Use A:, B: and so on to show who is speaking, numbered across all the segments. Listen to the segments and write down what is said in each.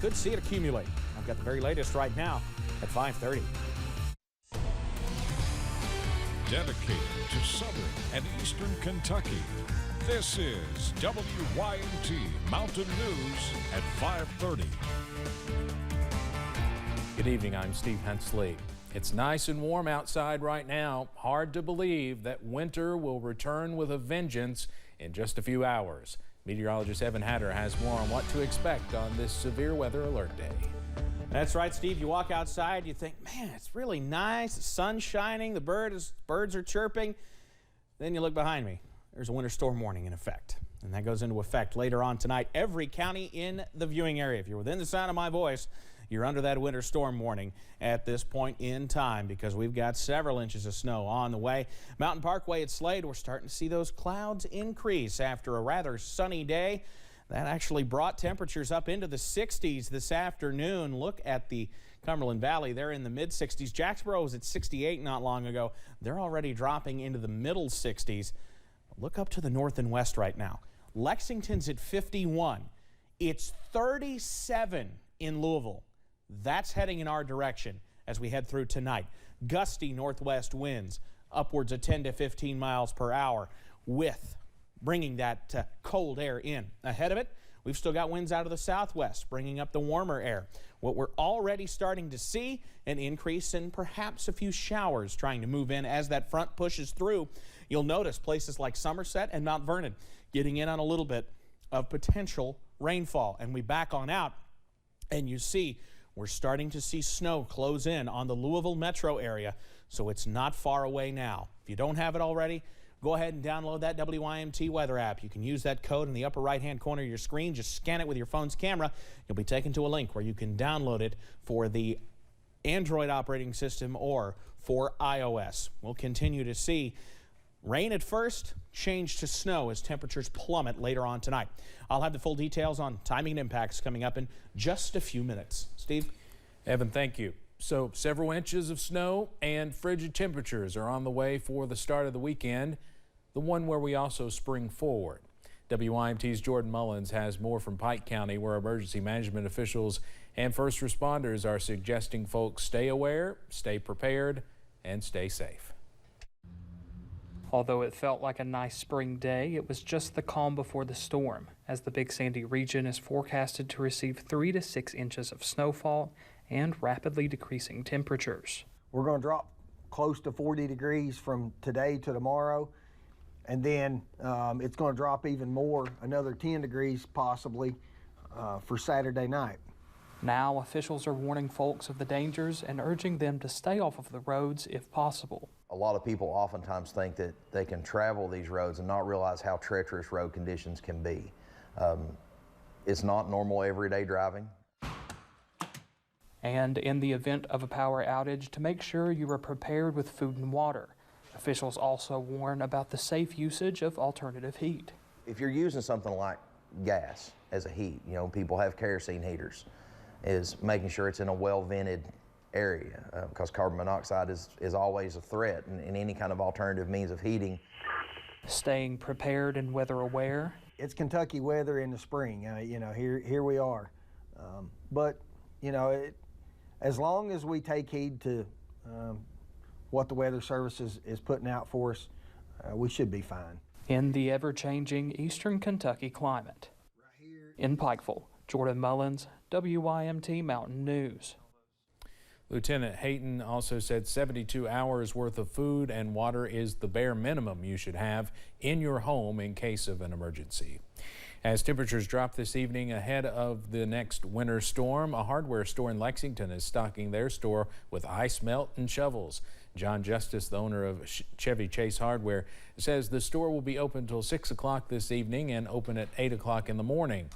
A: could see it accumulate. I've got the very latest right now at 5:30.
B: Dedicated to southern and eastern Kentucky, this is WYMT Mountain News at 5:30.
C: Good evening, I'm Steve Hensley. It's nice and warm outside right now. Hard to believe that winter will return with a vengeance in just a few hours. Meteorologist Evan Hatter has more on what to expect on this severe weather alert day.
A: That's right, Steve. You walk outside, you think, man, it's really nice. The sun's shining, the birds are chirping. Then you look behind me. There's a winter storm warning in effect, and that goes into effect later on tonight. Every county in the viewing area, if you're within the sound of my voice, you're under that winter storm warning at this point in time because we've got several inches of snow on the way. Mountain Parkway at Slade, we're starting to see those clouds increase after a rather sunny day. That actually brought temperatures up into the 60s this afternoon. Look at the Cumberland Valley. They're in the mid-60s. Jacksboro was at 68 not long ago. They're already dropping into the middle 60s. Look up to the north and west right now. Lexington's at 51. It's 37 in Louisville. That's heading in our direction as we head through tonight. Gusty northwest winds, upwards of 10 to 15 miles per hour, with bringing that cold air in. Ahead of it, we've still got winds out of the southwest, bringing up the warmer air. What we're already starting to see, an increase in perhaps a few showers trying to move in as that front pushes through. You'll notice places like Somerset and Mount Vernon getting in on a little bit of potential rainfall. And we back on out, and you see we're starting to see snow close in on the Louisville metro area, so it's not far away now. If you don't have it already, go ahead and download that WYMT weather app. You can use that code in the upper right-hand corner of your screen. Just scan it with your phone's camera. You'll be taken to a link where you can download it for the Android operating system or for iOS. We'll continue to see rain at first, change to snow as temperatures plummet later on tonight. I'll have the full details on timing and impacts coming up in just a few minutes. Steve?
C: Evan, thank you. So several inches of snow and frigid temperatures are on the way for the start of the weekend, the one where we also spring forward. WYMT's Jordan Mullins has more from Pike County, where emergency management officials and first responders are suggesting folks stay aware, stay prepared, and stay safe.
D: Although it felt like a nice spring day, it was just the calm before the storm, as the Big Sandy region is forecasted to receive 3 to 6 inches of snowfall and rapidly decreasing temperatures.
E: We're going to drop close to 40 degrees from today to tomorrow, and then it's going to drop even more, another 10 degrees possibly, for Saturday night.
D: Now, officials are warning folks of the dangers and urging them to stay off of the roads if possible.
F: A lot of people oftentimes think that they can travel these roads and not realize how treacherous road conditions can be. It's not normal everyday driving.
D: And in the event of a power outage, to make sure you are prepared with food and water. Officials also warn about the safe usage of alternative heat.
F: If you're using something like gas as a heat, you know, people have kerosene heaters, is making sure it's in a well-vented area because carbon monoxide is always a threat in any kind of alternative means of heating.
D: Staying prepared and weather aware.
E: It's Kentucky weather in the spring, you know, here we are. But, you know, as long as we take heed to what the Weather Service is putting out for us, we should be fine.
D: In the ever-changing eastern Kentucky climate. In Pikeville, Jordan Mullins, WYMT Mountain News.
C: Lieutenant Hayton also said 72 hours worth of food and water is the bare minimum you should have in your home in case of an emergency. As temperatures drop this evening ahead of the next winter storm, a hardware store in Lexington is stocking their store with ice melt and shovels. John Justice, the owner of Chevy Chase Hardware, says the store will be open till 6 o'clock this evening and open at 8 o'clock in the morning.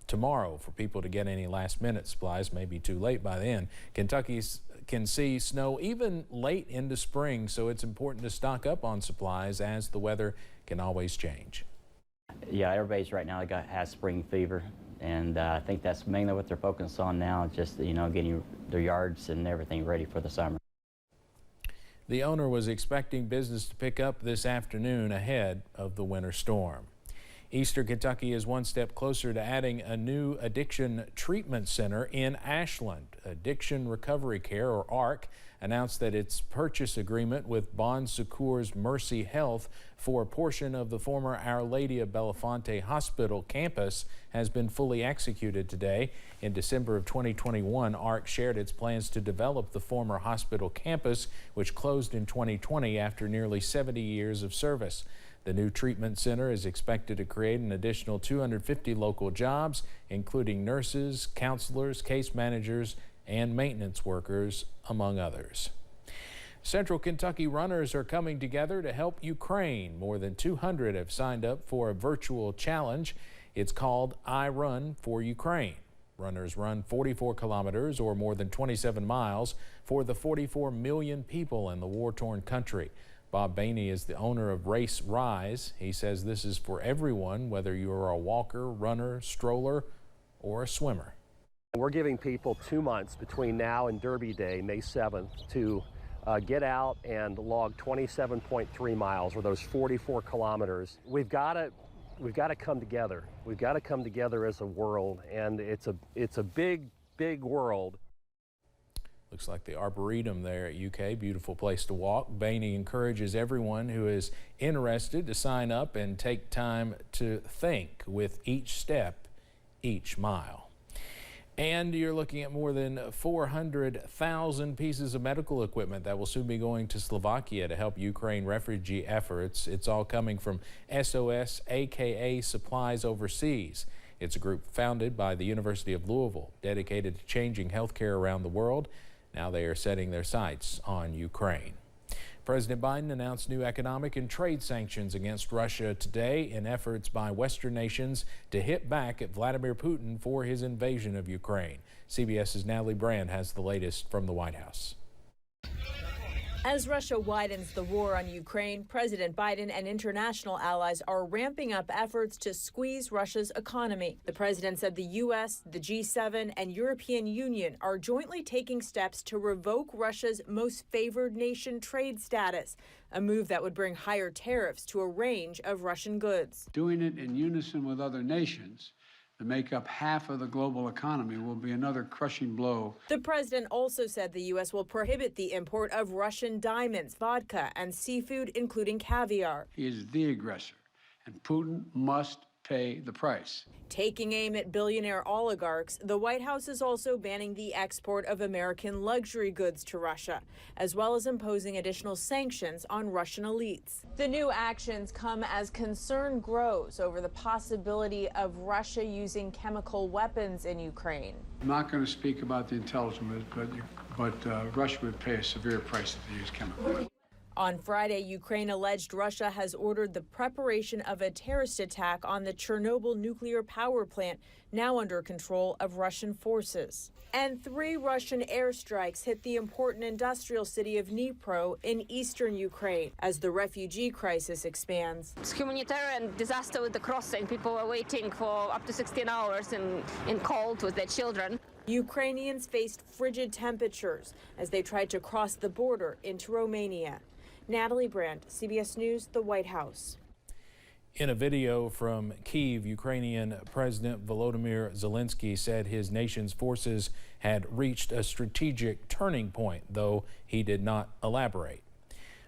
C: Tomorrow, for people to get any last-minute supplies, may be too late by then. Kentucky can see snow even late into spring, so it's important to stock up on supplies as the weather can always change.
G: Yeah, everybody's right now has spring fever, and I think that's mainly what they're focused on now, just, you know, getting their yards and everything ready for the summer.
C: The owner was expecting business to pick up this afternoon ahead of the winter storm. Eastern Kentucky is one step closer to adding a new addiction treatment center in Ashland. Addiction Recovery Care, or ARC, announced that its purchase agreement with Bon Secours Mercy Health for a portion of the former Our Lady of Belafonte Hospital campus has been fully executed today. In December of 2021, ARC shared its plans to develop the former hospital campus, which closed in 2020 after nearly 70 years of service. The new treatment center is expected to create an additional 250 local jobs, including nurses, counselors, case managers, and maintenance workers, among others. Central Kentucky runners are coming together to help Ukraine. More than 200 have signed up for a virtual challenge. It's called I Run for Ukraine. Runners run 44 kilometers, or more than 27 miles, for the 44 million people in the war-torn country. Bob Bainey is the owner of Race Rise. He says this is for everyone, whether you are a walker, runner, stroller, or a swimmer.
H: We're giving people 2 months between now and Derby Day, May 7th, to get out and log 27.3 miles, or those 44 kilometers. We've got to come together. We've got to come together as a world, and it's a big, big world.
C: Looks like the Arboretum there at UK, beautiful place to walk. Bainey encourages everyone who is interested to sign up and take time to think with each step, each mile. And you're looking at more than 400,000 pieces of medical equipment that will soon be going to Slovakia to help Ukraine refugee efforts. It's all coming from SOS, aka Supplies Overseas. It's a group founded by the University of Louisville, dedicated to changing healthcare around the world. Now they are setting their sights on Ukraine. President Biden announced new economic and trade sanctions against Russia today in efforts by Western nations to hit back at Vladimir Putin for his invasion of Ukraine. CBS's Natalie Brand has the latest from the White House.
I: As Russia widens the war on Ukraine, President Biden and international allies are ramping up efforts to squeeze Russia's economy. The president said the U.S., the G7, and European Union are jointly taking steps to revoke Russia's most favored nation trade status, a move that would bring higher tariffs to a range of Russian goods.
J: Doing it in unison with other nations that make up half of the global economy will be another crushing blow.
I: The president also said the U.S. will prohibit the import of Russian diamonds, vodka, and seafood, including caviar.
J: He is the aggressor, and Putin must pay the price.
I: Taking aim at billionaire oligarchs, the White House is also banning the export of American luxury goods to Russia, as well as imposing additional sanctions on Russian elites. The new actions come as concern grows over the possibility of Russia using chemical weapons in Ukraine.
J: I'm not going to speak about the intelligence, but Russia would pay a severe price if they use chemical.
I: On Friday, Ukraine alleged Russia has ordered the preparation of a terrorist attack on the Chernobyl nuclear power plant, now under control of Russian forces. And 3 Russian airstrikes hit the important industrial city of Dnipro in eastern Ukraine as the refugee crisis expands.
K: It's a humanitarian disaster with the crossing. People are waiting for up to 16 hours in cold with their children.
I: Ukrainians faced frigid temperatures as they tried to cross the border into Romania. Natalie Brandt, CBS News, the White House.
C: In a video from Kyiv, Ukrainian President Volodymyr Zelensky said his nation's forces had reached a strategic turning point, though he did not elaborate.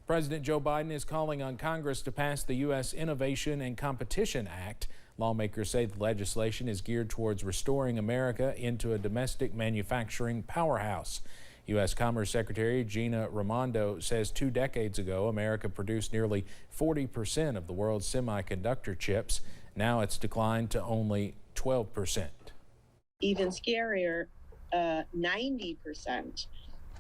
C: President Joe Biden is calling on Congress to pass the U.S. Innovation and Competition Act. Lawmakers say the legislation is geared towards restoring America into a domestic manufacturing powerhouse. U.S. Commerce Secretary Gina Raimondo says 2 decades ago, America produced nearly 40% of the world's semiconductor chips. Now it's declined to only 12%.
L: Even scarier, 90%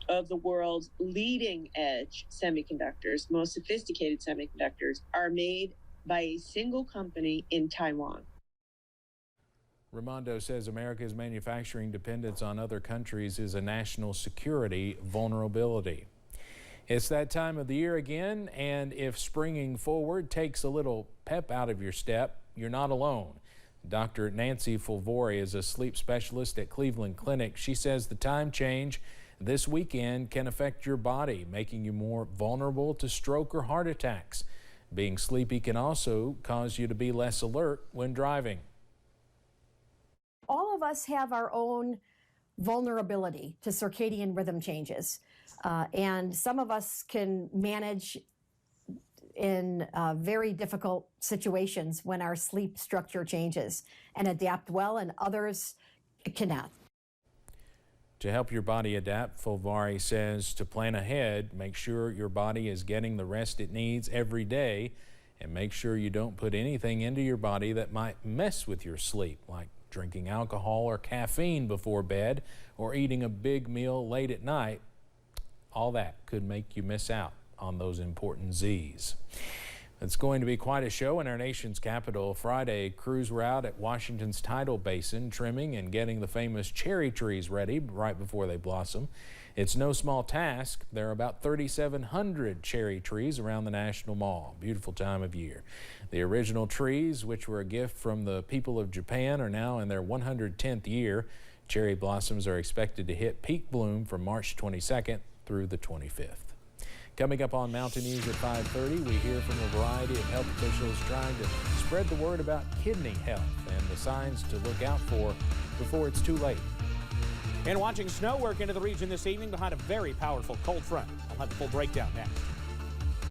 L: of the world's leading edge semiconductors, most sophisticated semiconductors, are made by a single company in Taiwan.
C: Raimondo says America's manufacturing dependence on other countries is a national security vulnerability. It's that time of the year again, and if springing forward takes a little pep out of your step, you're not alone. Dr. Nancy Fulvori is a sleep specialist at Cleveland Clinic. She says the time change this weekend can affect your body, making you more vulnerable to stroke or heart attacks. Being sleepy can also cause you to be less alert when driving.
M: All of us have our own vulnerability to circadian rhythm changes, and some of us can manage in very difficult situations when our sleep structure changes and adapt well, and others cannot.
C: To help your body adapt, Fulvari says to plan ahead, make sure your body is getting the rest it needs every day, and make sure you don't put anything into your body that might mess with your sleep, like drinking alcohol or caffeine before bed or eating a big meal late at night. All that could make you miss out on those important Z's. It's going to be quite a show in our nation's capital. Friday, crews were out at Washington's tidal basin trimming and getting the famous cherry trees ready right before they blossom. It's no small task. There are about 3,700 cherry trees around the National Mall. Beautiful time of year. The original trees, which were a gift from the people of Japan, are now in their 110th year. Cherry blossoms are expected to hit peak bloom from March 22nd through the 25th. Coming up on Mountain News at 5:30, we hear from a variety of health officials trying to spread the word about kidney health and the signs to look out for before it's too late.
A: And watching snow work into the region this evening behind a very powerful cold front. I'll have a full breakdown next.